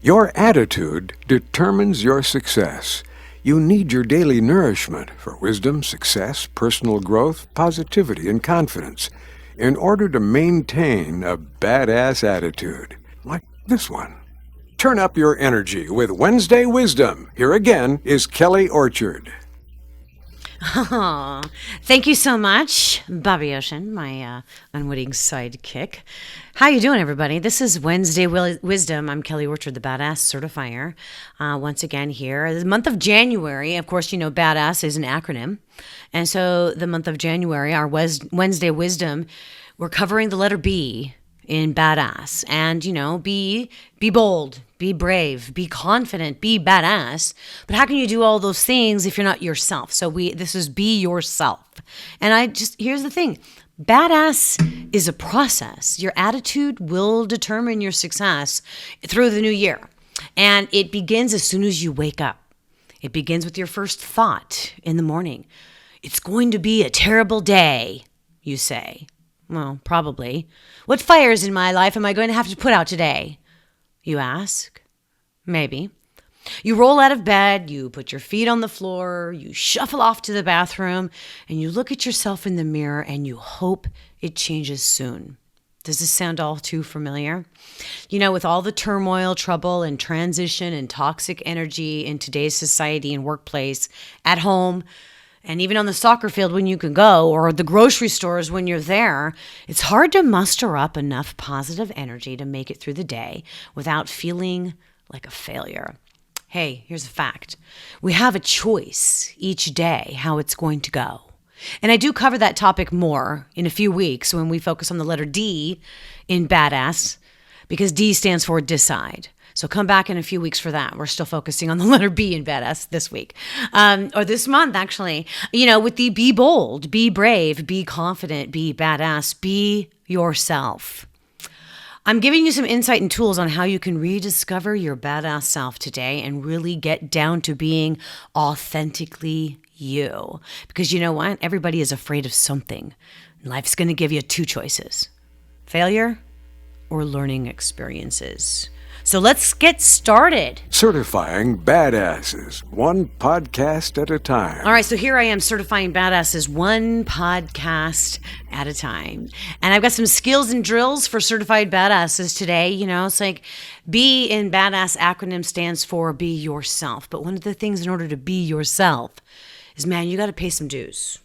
Your attitude determines your success. You need your daily nourishment for wisdom, success, personal growth, positivity, and confidence in order to maintain a badass attitude, like this one. Turn up your energy with Wednesday Wisdom. Here again is Kelly Orchard. Oh, thank you so much, Bobby Ocean, my unwitting sidekick. How you doing, everybody? This is Wednesday Wisdom. I'm Kelly Orchard, the B.A.D.A.S.S certifier. Once again here. The month of January, of course, you know, B.A.D.A.S.S is an acronym. And so the month of January, our Wednesday Wisdom, we're covering the letter B in B.A.D.A.S S. And, you know, be bold, be brave, be confident, be badass. But how can you do all those things if you're not yourself? So this is be yourself. And here's the thing. Badass is a process. Your attitude will determine your success through the new year. And it begins as soon as you wake up. It begins with your first thought in the morning. It's going to be a terrible day, you say. Well, probably. What fires in my life am I going to have to put out today? You ask. Maybe. You roll out of bed, you put your feet on the floor, you shuffle off to the bathroom, and you look at yourself in the mirror and you hope it changes soon. Does this sound all too familiar? You know, with all the turmoil, trouble, and transition and toxic energy in today's society and workplace, at home, and even on the soccer field when you can go, or the grocery stores when you're there, it's hard to muster up enough positive energy to make it through the day without feeling like a failure. Hey, here's a fact. We have a choice each day how it's going to go. And I do cover that topic more in a few weeks when we focus on the letter D in B.A.D.A.S S, because D stands for decide. So come back in a few weeks for that. We're still focusing on the letter B in B.A.D.A.S S this week, or this month, actually. You know, with the be bold, be brave, be confident, be badass, be yourself. I'm giving you some insight and tools on how you can rediscover your badass self today and really get down to being authentically you. Because you know what? Everybody is afraid of something. Life's going to give you two choices: failure or learning experiences. So let's get started. Certifying badasses, one podcast at a time. All right, so here I am certifying badasses one podcast at a time. And I've got some skills and drills for certified badasses today. You know, it's like B in B.A.D.A.S S acronym stands for be yourself. But one of the things in order to be yourself is, man, you got to pay some dues.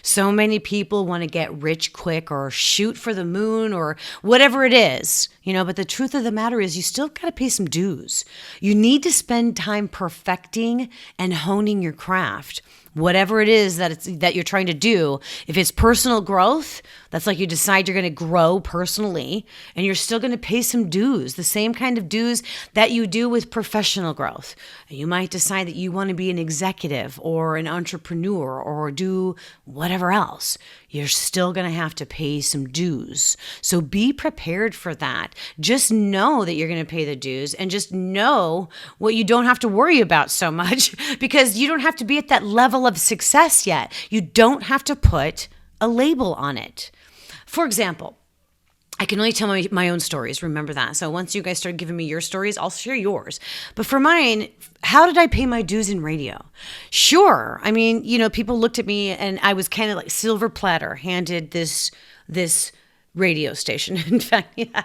So many people want to get rich quick or shoot for the moon or whatever it is, you know, but the truth of the matter is you still got to pay some dues. You need to spend time perfecting and honing your craft. Whatever it is that you're trying to do. If it's personal growth, that's like you decide you're going to grow personally and you're still going to pay some dues, the same kind of dues that you do with professional growth. You might decide that you want to be an executive or an entrepreneur or do whatever else. You're still going to have to pay some dues. So be prepared for that. Just know that you're going to pay the dues and just know what you don't have to worry about so much because you don't have to be at that level of success yet. You don't have to put a label on it. For example, I can only tell my own stories. Remember that. So once you guys start giving me your stories, I'll share yours. But for mine, how did I pay my dues in radio? Sure. I mean, you know, people looked at me and I was kind of like silver platter handed this radio station. In fact, yeah.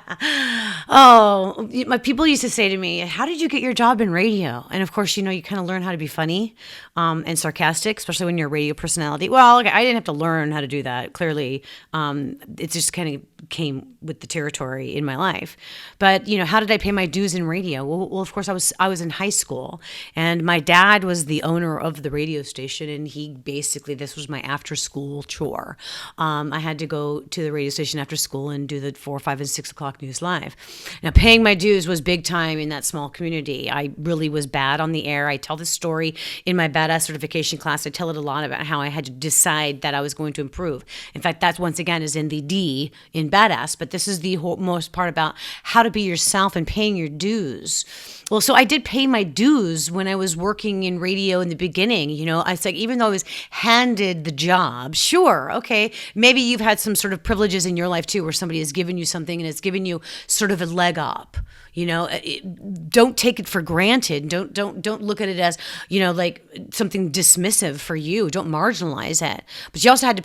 Oh, my people used to say to me, how did you get your job in radio? And of course, you know, you kind of learn how to be funny and sarcastic, especially when you're a radio personality. Well, okay, I didn't have to learn how to do that. Clearly, it just kind of came with the territory in my life. But, you know, how did I pay my dues in radio? Well, of course, I was in high school and my dad was the owner of the radio station. And this was my after school chore. I had to go to the radio station after school and do the 4, 5, and 6 o'clock news live. Now, paying my dues was big time in that small community. I really was bad on the air. I tell this story in my B.A.D.A.S. certification class. I tell it a lot about how I had to decide that I was going to improve. In fact, that's once again is in the D in B.A.D.A.S S, but this is the most part about how to be yourself and paying your dues. Well, so I did pay my dues when I was working in radio in the beginning. You know, I was like, even though I was handed the job, sure, okay, maybe you've had some sort of privileges in your life too, where somebody has given you something and it's given you sort of a leg up. Don't take it for granted. Don't look at it as, like something dismissive for you. Don't marginalize it. But I also had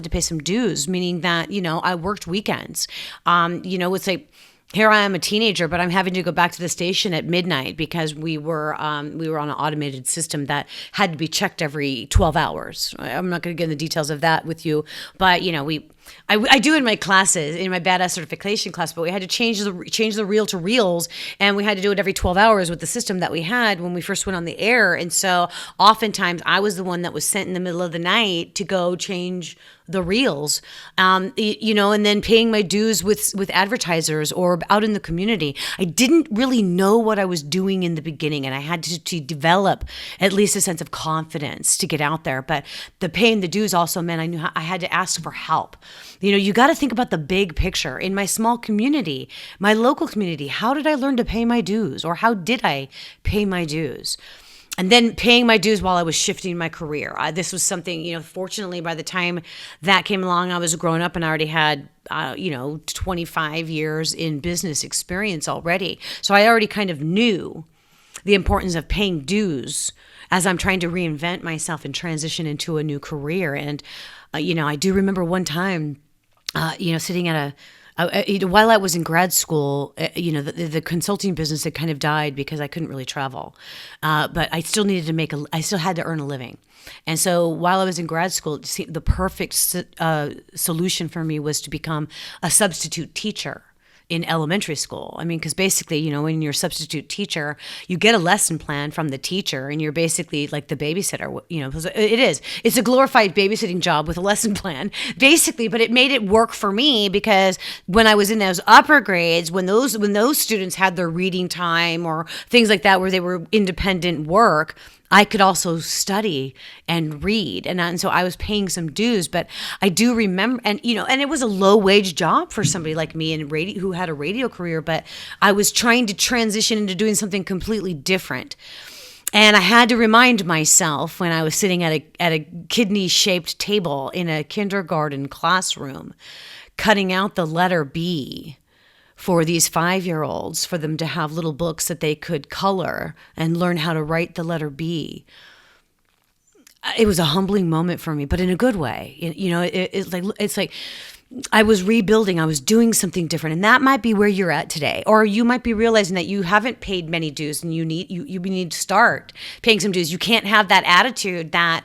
to pay some dues, meaning that, I worked weekends. It's like, here I am, a teenager, but I'm having to go back to the station at midnight because we were on an automated system that had to be checked every 12 hours. I'm not going to get into the details of that with you, but I do in my classes, in my B.A.D.A.S.S certification class, but we had to change the reel to reels, and we had to do it every 12 hours with the system that we had when we first went on the air. And so oftentimes I was the one that was sent in the middle of the night to go change the reels, and then paying my dues with advertisers or out in the community. I didn't really know what I was doing in the beginning, and I had to develop at least a sense of confidence to get out there. But the paying the dues also meant I knew I had to ask for help. You got to think about the big picture. In my small community, my local community, how did I learn to pay my dues, or how did I pay my dues? And then paying my dues while I was shifting my career. This was something, fortunately, by the time that came along, I was growing up and I already had, 25 years in business experience already. So I already kind of knew the importance of paying dues as I'm trying to reinvent myself and transition into a new career. And, I do remember one time, sitting at while I was in grad school, the consulting business had kind of died because I couldn't really travel. But I still needed to I still had to earn a living. And so while I was in grad school, the perfect solution for me was to become a substitute teacher in elementary school. I mean, because basically, when you're a substitute teacher, you get a lesson plan from the teacher and you're basically like the babysitter, it's a glorified babysitting job with a lesson plan, basically, but it made it work for me because when I was in those upper grades, when those students had their reading time or things like that, where they were independent work, I could also study and read. And so I was paying some dues, but I do remember, and it was a low wage job for somebody like me who had a radio career, but I was trying to transition into doing something completely different. And I had to remind myself when I was sitting at a kidney-shaped table in a kindergarten classroom, cutting out the letter B for these 5-year-olds, for them to have little books that they could color and learn how to write the letter B. It was a humbling moment for me, but in a good way. It's like I was rebuilding. I was doing something different, and that might be where you're at today. Or you might be realizing that you haven't paid many dues, and you need to start paying some dues. You can't have that attitude that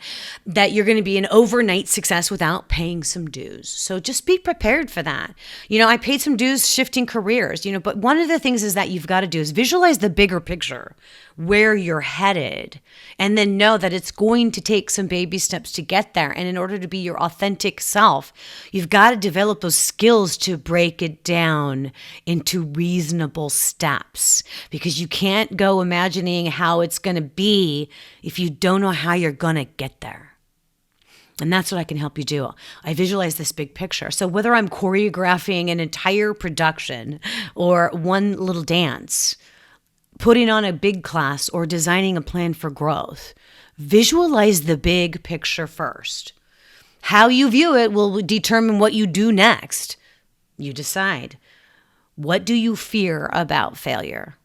you're going to be an overnight success without paying some dues. So just be prepared for that. I paid some dues shifting careers. But one of the things is that you've got to do is visualize the bigger picture, where you're headed, and then know that it's going to take some baby steps to get there. And in order to be your authentic self, you've got to develop those skills to break it down into reasonable steps, because you can't go imagining how it's going to be if you don't know how you're going to get there. And that's what I can help you do. I visualize this big picture. So whether I'm choreographing an entire production or one little dance, putting on a big class, or designing a plan for growth, visualize the big picture first. How you view it will determine what you do next. You decide. What do you fear about failure?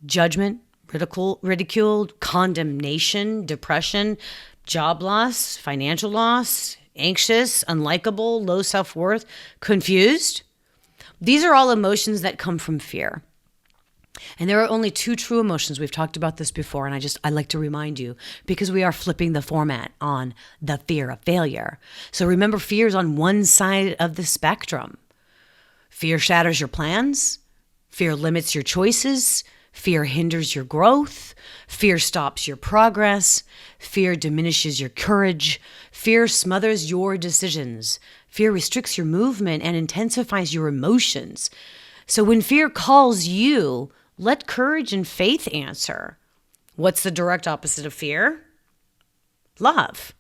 Judgment, ridicule, condemnation, depression, job loss, financial loss, anxious, unlikable, low self-worth, confused. These are all emotions that come from fear. And there are only two true emotions. We've talked about this before, and I like to remind you, because we are flipping the format on the fear of failure. So remember, fear is on one side of the spectrum. Fear shatters your plans. Fear limits your choices. Fear hinders your growth. Fear stops your progress. Fear diminishes your courage. Fear smothers your decisions. Fear restricts your movement and intensifies your emotions. So when fear calls you, let courage and faith answer. What's the direct opposite of fear? Love.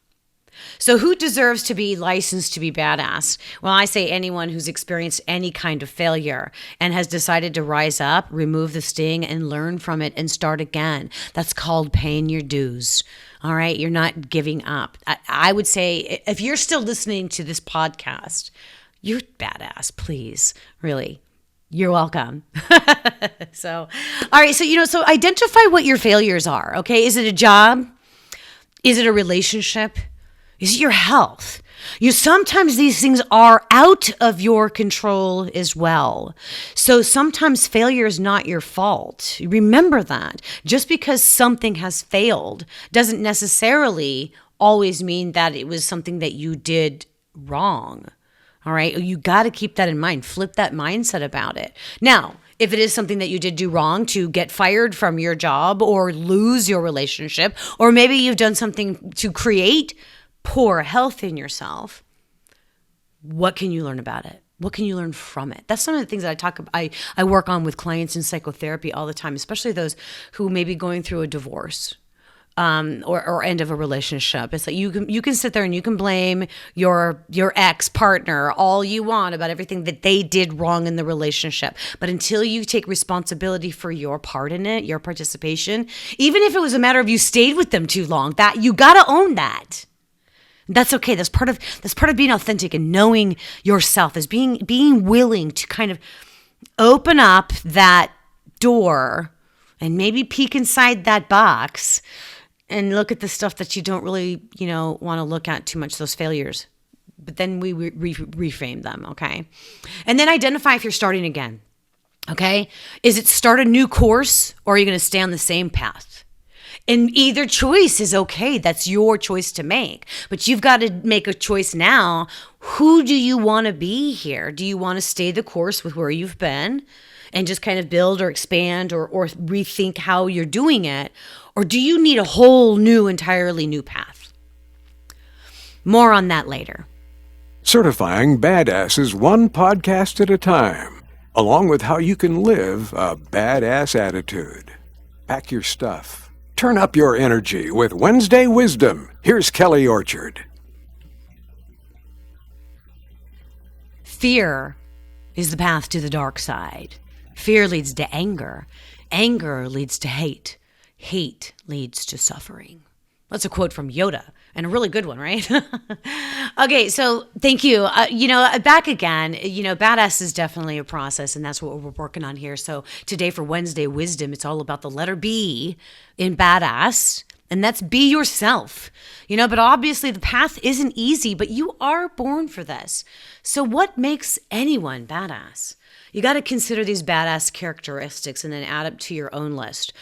So who deserves to be licensed to be badass? Well, I say anyone who's experienced any kind of failure and has decided to rise up, remove the sting, and learn from it and start again. That's called paying your dues. All right? You're not giving up. I would say if you're still listening to this podcast, you're badass, please, really. You're welcome. So, all right. So identify what your failures are. Okay. Is it a job? Is it a relationship? Is it your health? Sometimes these things are out of your control as well. So sometimes failure is not your fault. Remember that. Just because something has failed doesn't necessarily always mean that it was something that you did wrong. All right. You got to keep that in mind. Flip that mindset about it. Now, if it is something that you did do wrong, to get fired from your job or lose your relationship, or maybe you've done something to create poor health in yourself, what can you learn about it? What can you learn from it? That's some of the things that I talk about. I work on with clients in psychotherapy all the time, especially those who may be going through a divorce. Or end of a relationship. It's like you can sit there and you can blame your ex partner all you want about everything that they did wrong in the relationship. But until you take responsibility for your part in it, your participation, even if it was a matter of you stayed with them too long, that you got to own that. That's okay. That's part of being authentic and knowing yourself, is being willing to kind of open up that door and maybe peek inside that box and look at the stuff that you don't really, want to look at too much, those failures. But then we reframe them, okay? And then identify if you're starting again, okay? Is it start a new course, or are you going to stay on the same path? And either choice is okay. That's your choice to make. But you've got to make a choice now. Who do you want to be here? Do you want to stay the course with where you've been and just kind of build or expand or rethink how you're doing it? Or do you need a whole new, entirely new path? More on that later. Certifying badasses one podcast at a time, along with how you can live a badass attitude. Pack your stuff. Turn up your energy with Wednesday Wisdom. Here's Kelly Orchard. Fear is the path to the dark side. Fear leads to anger. Anger leads to hate. Hate leads to suffering. That's a quote from Yoda, and a really good one, right? Okay, so thank you. Back again, badass is definitely a process, and that's what we're working on here. So today for Wednesday Wisdom, it's all about the letter B in badass, and that's be yourself. But obviously the path isn't easy, but you are born for this. So what makes anyone badass? You got to consider these badass characteristics and then add up to your own list.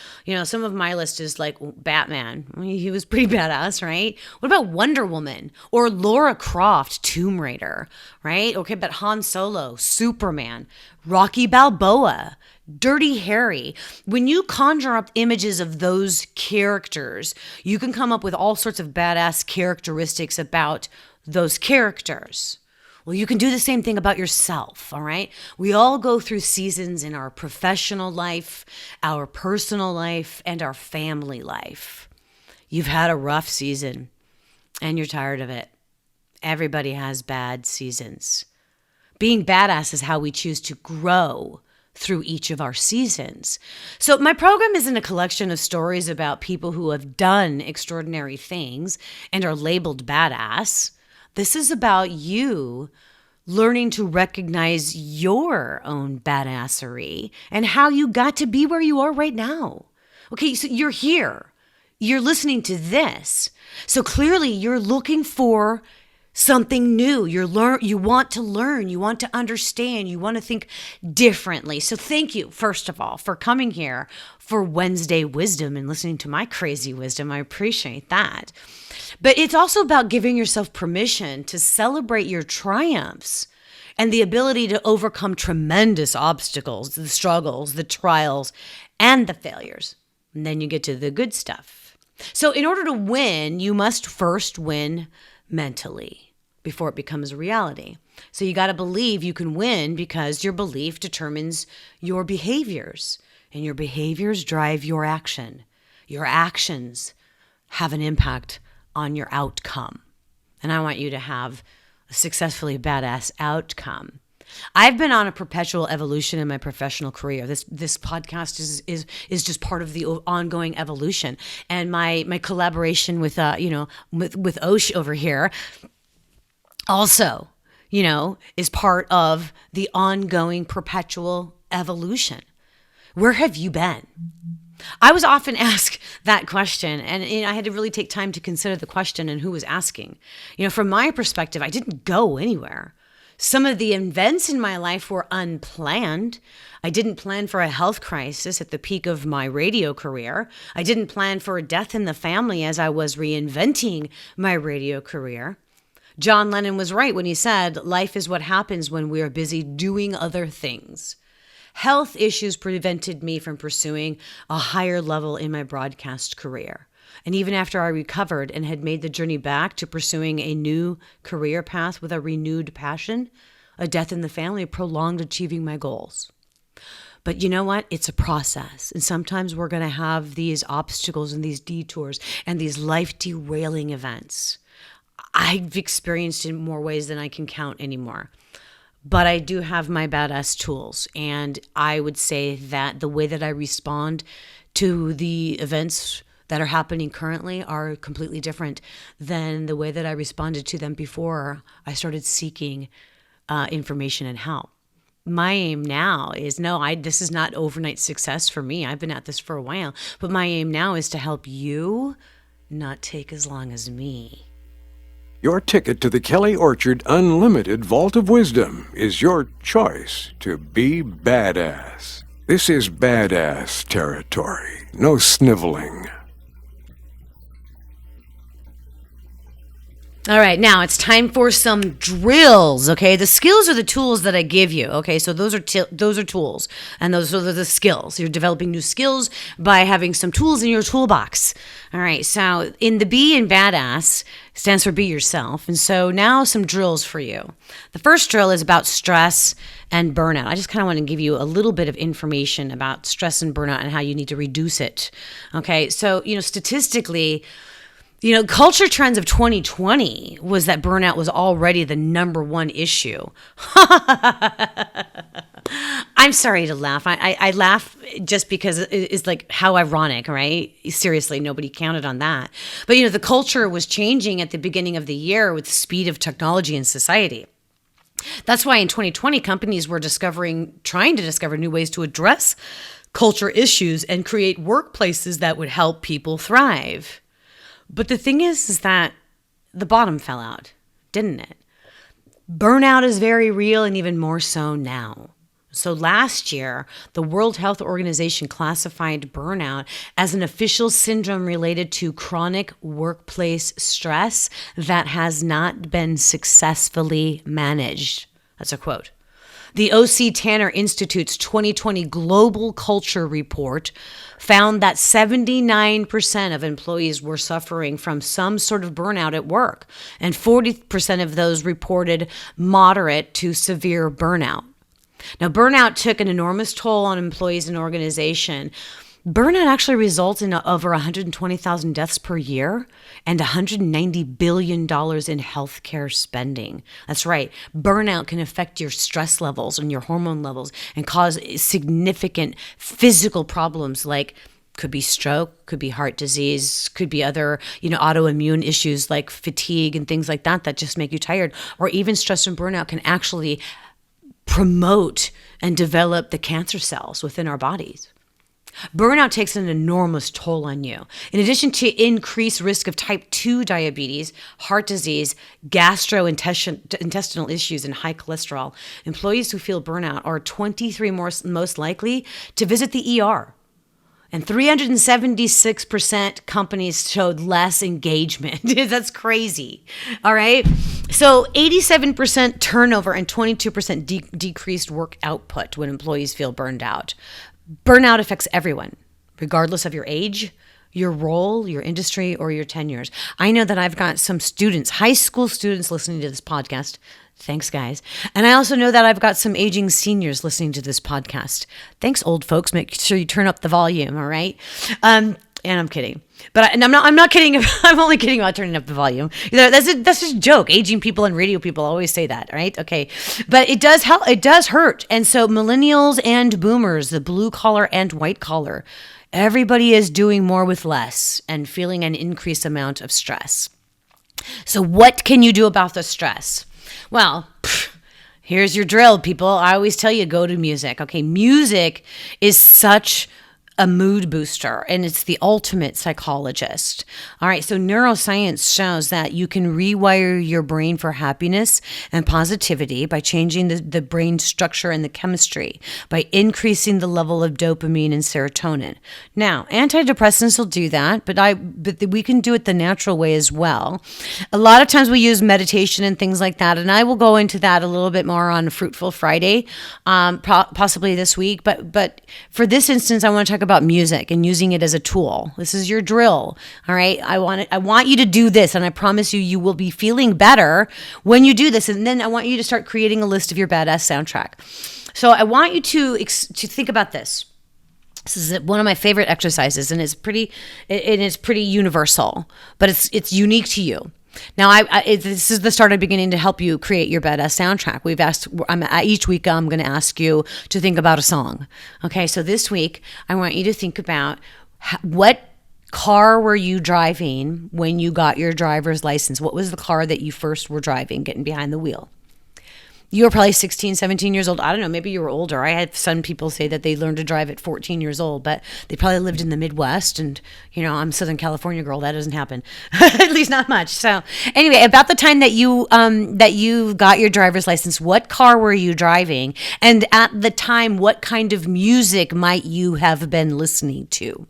Some of my list is like Batman. He was pretty badass, right? What about Wonder Woman or Lara Croft, Tomb Raider, right? Okay, but Han Solo, Superman, Rocky Balboa, Dirty Harry. When you conjure up images of those characters, you can come up with all sorts of badass characteristics about those characters. Well, you can do the same thing about yourself, all right? We all go through seasons in our professional life, our personal life, and our family life. You've had a rough season, and you're tired of it. Everybody has bad seasons. Being badass is how we choose to grow through each of our seasons. So my program isn't a collection of stories about people who have done extraordinary things and are labeled badass. This is about you learning to recognize your own badassery and how you got to be where you are right now. Okay, so you're here. You're listening to this. So clearly you're looking for something new. You want to learn, you want to understand, you want to think differently. So thank you, first of all, for coming here for Wednesday Wisdom and listening to my crazy wisdom. I appreciate that. But it's also about giving yourself permission to celebrate your triumphs and the ability to overcome tremendous obstacles, the struggles, the trials, and the failures. And then you get to the good stuff. So in order to win, you must first win mentally before it becomes a reality. So you got to believe you can win because your belief determines your behaviors, and your behaviors drive your action. Your actions have an impact on your outcome. And I want you to have a successfully badass outcome. I've been on a perpetual evolution in my professional career. This podcast is just part of the ongoing evolution. And my collaboration with with Osh over here also, is part of the ongoing perpetual evolution. Where have you been? I was often asked that question, and I had to really take time to consider the question and who was asking. From my perspective, I didn't go anywhere. Some of the events in my life were unplanned. I didn't plan for a health crisis at the peak of my radio career. I didn't plan for a death in the family as I was reinventing my radio career. John Lennon was right when he said, life is what happens when we are busy doing other things. Health issues prevented me from pursuing a higher level in my broadcast career. And even after I recovered and had made the journey back to pursuing a new career path with a renewed passion, a death in the family prolonged achieving my goals. But you know what? It's a process. And sometimes we're going to have these obstacles and these detours and these life derailing events. I've experienced in more ways than I can count anymore. But I do have my B.A.D.A.S.S tools. And I would say that the way that I respond to the events that are happening currently are completely different than the way that I responded to them before I started seeking information and help. My aim now is, this is not overnight success for me. I've been at this for a while, but my aim now is to help you not take as long as me. Your ticket to the Kelly Orchard Unlimited Vault of Wisdom is your choice to be badass. This is badass territory. No sniveling. All right, now it's time for some drills, okay? The skills are the tools that I give you, okay? So those are tools, and those are the skills. You're developing new skills by having some tools in your toolbox. All right, so in the B in B.A.D.A.S.S stands for be yourself, and so now some drills for you. The first drill is about stress and burnout. I just kind of want to give you a little bit of information about stress and burnout and how you need to reduce it, okay? So, statistically, culture trends of 2020 was that burnout was already the number one issue. I'm sorry to laugh. I laugh just because it's like how ironic, right? Seriously, nobody counted on that. But, the culture was changing at the beginning of the year with the speed of technology in society. That's why in 2020, companies were trying to discover new ways to address culture issues and create workplaces that would help people thrive. But the thing is that the bottom fell out, didn't it? Burnout is very real and even more so now. So last year, the World Health Organization classified burnout as an official syndrome related to chronic workplace stress that has not been successfully managed. That's a quote. The O.C. Tanner Institute's 2020 Global Culture Report found that 79% of employees were suffering from some sort of burnout at work, and 40% of those reported moderate to severe burnout. Now, burnout took an enormous toll on employees and organization. Burnout actually results in over 120,000 deaths per year and $190 billion in healthcare spending. That's right. Burnout can affect your stress levels and your hormone levels and cause significant physical problems like could be stroke, could be heart disease, could be other, autoimmune issues like fatigue and things like that just make you tired. Or even stress and burnout can actually promote and develop the cancer cells within our bodies. Burnout takes an enormous toll on you. In addition to increased risk of type 2 diabetes, heart disease, gastrointestinal issues, and high cholesterol, employees who feel burnout are 23 most likely to visit the ER. And 376% companies showed less engagement. That's crazy. All right. So 87% turnover and 22% decreased work output when employees feel burned out. Burnout affects everyone, regardless of your age, your role, your industry, or your tenures. I know that I've got some students, high school students listening to this podcast. Thanks, guys. And I also know that I've got some aging seniors listening to this podcast. Thanks, old folks. Make sure you turn up the volume, all right? And I'm kidding. I'm not kidding. I'm only kidding about turning up the volume. That's just a joke. Aging people and radio people always say that, right? Okay. But it does help. It does hurt. And so millennials and boomers, the blue collar and white collar, everybody is doing more with less and feeling an increased amount of stress. So what can you do about the stress? Well, Here's your drill, people. I always tell you, go to music. Okay, music is such a mood booster, and it's the ultimate psychologist. All right, so neuroscience shows that you can rewire your brain for happiness and positivity by changing the brain structure and the chemistry, by increasing the level of dopamine and serotonin. Now, antidepressants will do that, but we can do it the natural way as well. A lot of times we use meditation and things like that, and I will go into that a little bit more on Fruitful Friday, possibly this week. But for this instance, I want to talk about music and using it as a tool. This is your drill. All right. I want you to do this, and I promise you will be feeling better when you do this. And then I want you to start creating a list of your badass soundtrack. So I want you to think about this. This is one of my favorite exercises, and it's pretty universal, but it's unique to you. Now, this is the start of beginning to help you create your badass soundtrack. Each week I'm going to ask you to think about a song. Okay, so this week I want you to think about what car were you driving when you got your driver's license? What was the car that you first were driving, getting behind the wheel? You were probably 16, 17 years old. I don't know, maybe you were older. I had some people say that they learned to drive at 14 years old, but they probably lived in the Midwest, and, I'm a Southern California girl. That doesn't happen, at least not much. So anyway, about the time that you got your driver's license, what car were you driving? And at the time, what kind of music might you have been listening to?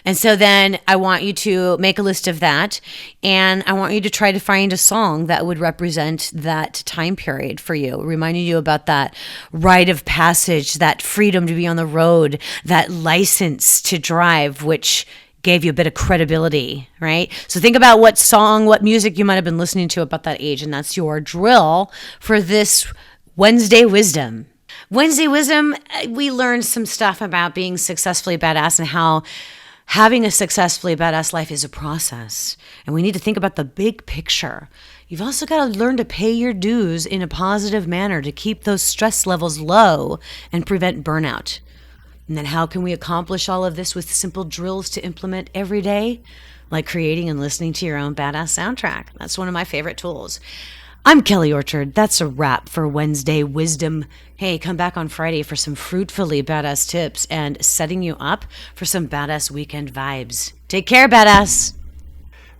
And so then I want you to make a list of that, and I want you to try to find a song that would represent that time period for you, reminding you about that rite of passage, that freedom to be on the road, that license to drive, which gave you a bit of credibility, right? So think about what music you might have been listening to about that age, and that's your drill for this Wednesday Wisdom. Wednesday Wisdom, we learned some stuff about being successfully badass and how having a successfully badass life is a process, and we need to think about the big picture. You've also got to learn to pay your dues in a positive manner to keep those stress levels low and prevent burnout. And then how can we accomplish all of this with simple drills to implement every day? Like creating and listening to your own badass soundtrack. That's one of my favorite tools. I'm Kelly Orchard. That's a wrap for Wednesday Wisdom. Hey, come back on Friday for some fruitfully badass tips and setting you up for some badass weekend vibes. Take care, badass.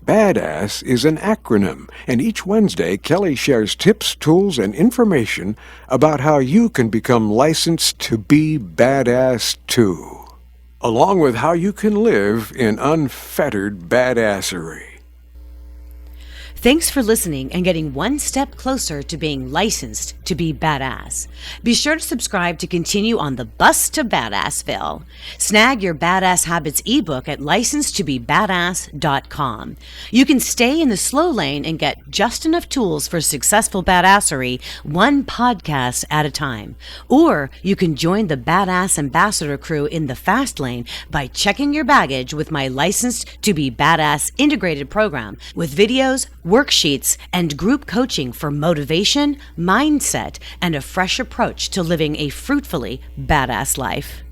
B.A.D.A.S.S is an acronym, and each Wednesday, Kelly shares tips, tools, and information about how you can become licensed to be badass too, along with how you can live in unfettered badassery. Thanks for listening and getting one step closer to being licensed to be badass. Be sure to subscribe to continue on the bus to Badassville. Snag your Badass Habits ebook at licensedtobebadass.com. You can stay in the slow lane and get just enough tools for successful badassery, one podcast at a time. Or you can join the Badass Ambassador crew in the fast lane by checking your baggage with my Licensed to Be Badass integrated program with videos, worksheets, and group coaching for motivation, mindset, and a fresh approach to living a fruitfully badass life.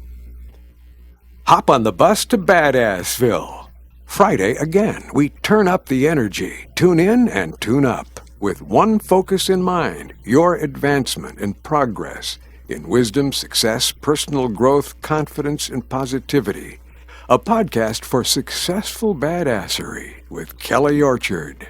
Hop on the bus to Badassville. Friday again, we turn up the energy. Tune in and tune up with one focus in mind: your advancement and progress in wisdom, success, personal growth, confidence, and positivity. A podcast for successful badassery with Kelly Orchard.